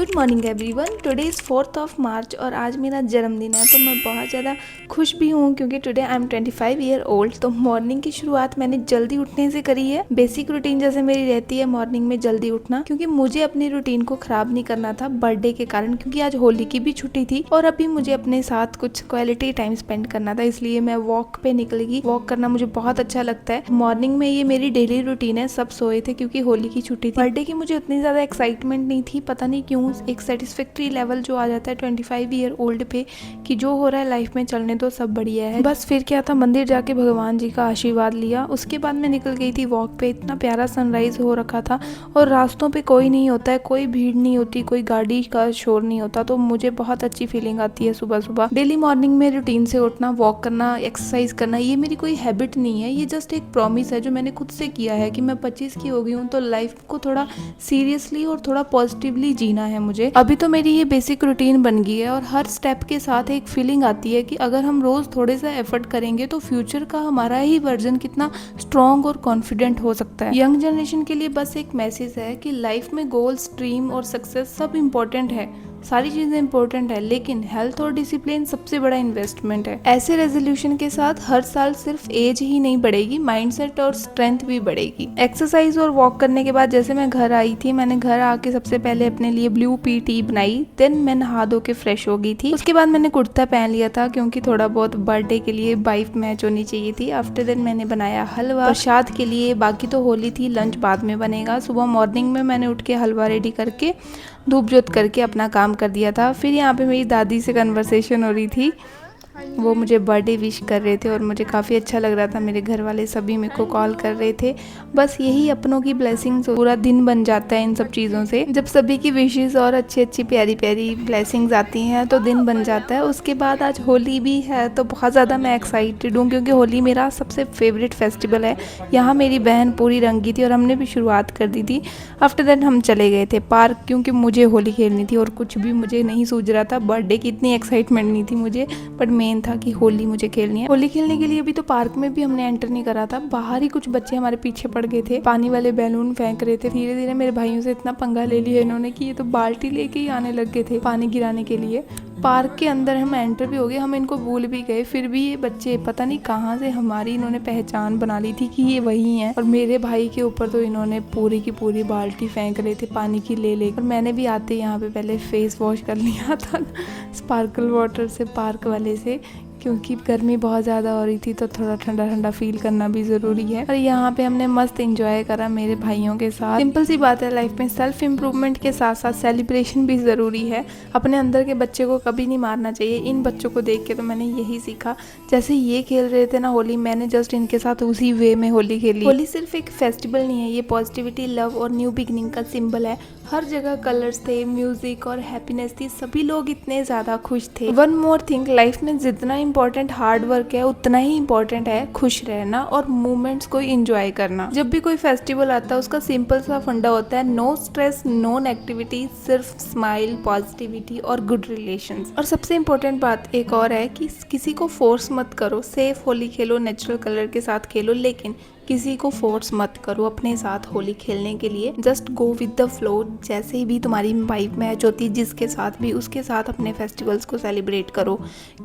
Good morning everyone. Today is 4th of March और आज मेरा जन्मदिन है, तो मैं बहुत ज़्यादा खुश भी हूँ क्योंकि today I am 25 year old. तो मॉर्निंग की शुरुआत मैंने जल्दी उठने से करी है। बेसिक रूटीन जैसे मेरी रहती है मॉर्निंग में जल्दी उठना, क्योंकि मुझे अपनी रूटीन को ख़राब नहीं करना था बर्थडे के कारण, क्योंकि आज होली की भी छुट्टी थी और अभी मुझे अपने साथ कुछ क्वालिटी टाइम स्पेंड करना था, इसलिए मैं वॉक पे निकलेगी। वॉक करना मुझे बहुत अच्छा लगता है। मॉर्निंग में ये मेरी डेली रूटीन है। सब सोए थे क्योंकि होली की छुट्टी थी। बर्थडे की मुझे उतनी ज़्यादा एक्साइटमेंट नहीं थी, पता नहीं क्यों। एक सेटिस्फैक्ट्री लेवल जो आ जाता है 25 ईयर ओल्ड पे कि जो हो रहा है लाइफ में चलने तो सब बढ़िया है। बस फिर क्या था, मंदिर जाके भगवान जी का आशीर्वाद लिया, उसके बाद मैं निकल गई थी वॉक पे। इतना प्यारा सनराइज हो रखा था और रास्तों पे कोई नहीं होता है, कोई भीड़ नहीं होती, कोई गाड़ी का शोर नहीं होता, तो मुझे बहुत अच्छी फीलिंग आती है सुबह सुबह। डेली मॉर्निंग में रूटीन से उठना, वॉक करना, एक्सरसाइज करना, ये मेरी कोई हैबिट नहीं है, ये जस्ट एक प्रॉमिस है जो मैंने खुद से किया है कि मैं 25 की हो गई हूँ तो लाइफ को थोड़ा सीरियसली और थोड़ा पॉजिटिवली जीना है मुझे। अभी तो मेरी ये बेसिक रूटीन बन गई है और हर स्टेप के साथ एक फीलिंग आती है कि अगर हम रोज थोड़े सा एफर्ट करेंगे तो फ्यूचर का हमारा ही वर्जन कितना स्ट्रॉन्ग और कॉन्फिडेंट हो सकता है। यंग जनरेशन के लिए बस एक मैसेज है कि लाइफ में गोल्स, ड्रीम और सक्सेस सब इम्पोर्टेंट है, सारी चीजें इंपॉर्टेंट है, लेकिन हेल्थ और डिसिप्लिन सबसे बड़ा इन्वेस्टमेंट है। ऐसे रेजोल्यूशन के साथ हर साल सिर्फ एज ही नहीं बढ़ेगी, माइंडसेट और स्ट्रेंथ भी बढ़ेगी। एक्सरसाइज और वॉक करने के बाद जैसे मैं घर आई थी, मैंने घर आके सबसे पहले अपने लिए ब्लू पी टी बनाई। देन मैं नहा धो के फ्रेश हो गई थी। उसके बाद मैंने कुर्ता पहन लिया था क्योंकि थोड़ा बहुत बर्थडे के लिए वाइफ मैच होनी चाहिए थी। आफ्टर देन मैंने बनाया हलवा प्रसाद के लिए, बाकी तो होली थी, लंच बाद में बनेगा। सुबह मॉर्निंग में मैंने उठ के हलवा रेडी करके धूप जोत करके अपना काम कर दिया था। फिर यहाँ पे मेरी दादी से कन्वर्सेशन हो रही थी, वो मुझे बर्थडे विश कर रहे थे और मुझे काफ़ी अच्छा लग रहा था। मेरे घर वाले सभी मेरे को कॉल कर रहे थे। बस यही अपनों की ब्लेसिंग्स, पूरा दिन बन जाता है इन सब चीज़ों से। जब सभी की विशेस और अच्छी अच्छी प्यारी प्यारी ब्लेसिंग्स आती हैं तो दिन बन जाता है। उसके बाद आज होली भी है तो बहुत ज़्यादा मैं एक्साइटेड हूँ क्योंकि होली मेरा सबसे फेवरेट फेस्टिवल है। यहाँ मेरी बहन पूरी रंगी थी और हमने भी शुरुआत कर दी थी। आफ्टर दैट हम चले गए थे पार्क, क्योंकि मुझे होली खेलनी थी और कुछ भी मुझे नहीं सूझ रहा था। बर्थडे की इतनी एक्साइटमेंट नहीं थी मुझे, बट मेन था कि होली मुझे खेलनी है। होली खेलने के लिए भी तो पार्क में भी हमने एंटर नहीं करा था, बाहर ही कुछ बच्चे हमारे पीछे पड़ गए थे, पानी वाले बैलून फेंक रहे थे। धीरे धीरे मेरे भाइयों से इतना पंगा ले लिया इन्होंने कि ये तो बाल्टी लेके ही आने लग गए थे पानी गिराने के लिए। पार्क के अंदर हम एंटर भी हो गए, हम इनको भूल भी गए, फिर भी ये बच्चे पता नहीं कहाँ से हमारी इन्होंने पहचान बना ली थी कि ये वही हैं। और मेरे भाई के ऊपर तो इन्होंने पूरी की पूरी बाल्टी फेंक रहे थे पानी की ले। और मैंने भी आते यहाँ पे पहले फेस वॉश कर लिया था स्पार्कल वाटर से, पार्क वाले से, क्योंकि गर्मी बहुत ज़्यादा हो रही थी तो थोड़ा ठंडा ठंडा फील करना भी ज़रूरी है। और यहाँ पे हमने मस्त एंजॉय करा मेरे भाइयों के साथ। सिंपल सी बात है, लाइफ में सेल्फ इम्प्रूवमेंट के साथ साथ सेलिब्रेशन भी ज़रूरी है। अपने अंदर के बच्चे को कभी नहीं मारना चाहिए। इन बच्चों को देख के तो मैंने यही सीखा। जैसे ये खेल रहे थे ना होली, मैंने जस्ट इनके साथ उसी वे में होली खेली। होली सिर्फ एक फेस्टिवल नहीं है, ये पॉजिटिविटी, लव और न्यू बिगनिंग का सिंबल है। हर जगह कलर्स थे, म्यूजिक और हैप्पीनेस थी, सभी लोग इतने ज़्यादा खुश थे। वन मोर थिंग, लाइफ में जितना इम्पोर्टेंट हार्ड वर्क है उतना ही इम्पोर्टेंट है खुश रहना और मोमेंट्स को एंजॉय करना। जब भी कोई फेस्टिवल आता है उसका सिंपल सा फंडा होता है, नो स्ट्रेस, नो नेगेटिविटी, सिर्फ स्माइल, पॉजिटिविटी और गुड रिलेशंस। और सबसे इम्पोर्टेंट बात एक और है कि किसी को फोर्स मत करो। सेफ होली खेलो, नेचुरल कलर के साथ खेलो, लेकिन किसी को फोर्स मत करो अपने साथ होली खेलने के लिए। Just go with the flow. जैसे ही भी तुम्हारी वाइब मैच होती है जिसके साथ भी, उसके साथ अपने फेस्टिवल्स को सेलिब्रेट करो,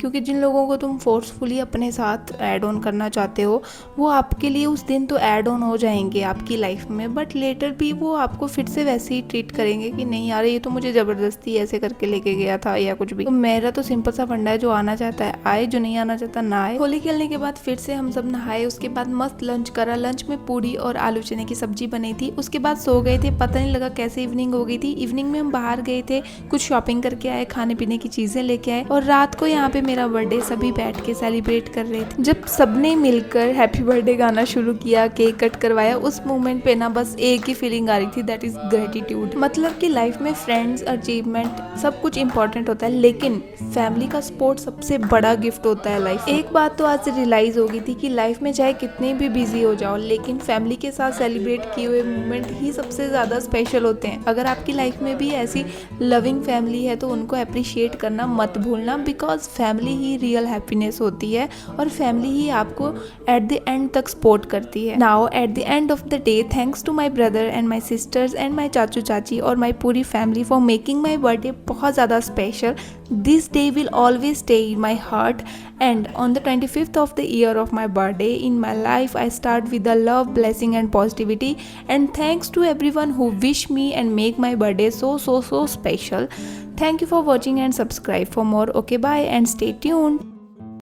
क्योंकि जिन लोगों को तुम फोर्सफुली अपने साथ ऐड ऑन करना चाहते हो वो आपके लिए उस दिन तो ऐड ऑन हो जाएंगे आपकी लाइफ में, बट लेटर भी वो आपको फिर से वैसे ही ट्रीट करेंगे कि नहीं यार ये तो मुझे ज़बरदस्ती ऐसे करके लेके गया था या कुछ भी। तो मेरा तो सिंपल सा फंडा है, जो आना चाहता है आए, जो नहीं आना चाहता ना आए। होली खेलने के बाद फिर से हम सब नहाए, उसके बाद मस्त लंच करा। लंच में पूरी और आलू चने की सब्जी बनी थी। उसके बाद सो गए थे, पता नहीं लगा कैसे इवनिंग हो गई थी। इवनिंग में हम बाहर गए थे, कुछ शॉपिंग करके आए, खाने पीने की चीजें लेके आए और रात को यहाँ पे मेरा बर्थडे सभी बैठ के सेलिब्रेट कर रहे थे। जब सबने मिलकर हैप्पी बर्थडे गाना शुरू किया, केक कट करवाया, उस मोमेंट पे ना बस एक ही फीलिंग आ रही थी, दैट इज ग्रेटिट्यूड। मतलब कि लाइफ में फ्रेंड्स, अचीवमेंट सब कुछ इंपॉर्टेंट होता है, लेकिन फैमिली का सपोर्ट सबसे बड़ा गिफ्ट होता है लाइफ। एक बात तो आज रियलाइज हो गई थी कि लाइफ में चाहे कितनी भी बिजी हो जाओ, लेकिन फैमिली के साथ सेलिब्रेट किए हुए मोमेंट ही सबसे ज़्यादा स्पेशल होते हैं। अगर आपकी लाइफ में भी ऐसी लविंग फैमिली है तो उनको अप्रिशिएट करना मत भूलना, बिकॉज फैमिली ही रियल हैप्पीनेस होती है और फैमिली ही आपको एट द एंड तक सपोर्ट करती है। Now at the end of the day, thanks to my brother and my sisters and my चाचू चाची और माई पूरी family for making my birthday बहुत ज़्यादा special. This day will always stay in my heart, and on the 25th of the year of my birthday in my life, I start with the love, blessing and positivity, and thanks to everyone who wish me and make my birthday so special. Thank you for watching and subscribe for more. Okay, bye and stay tuned.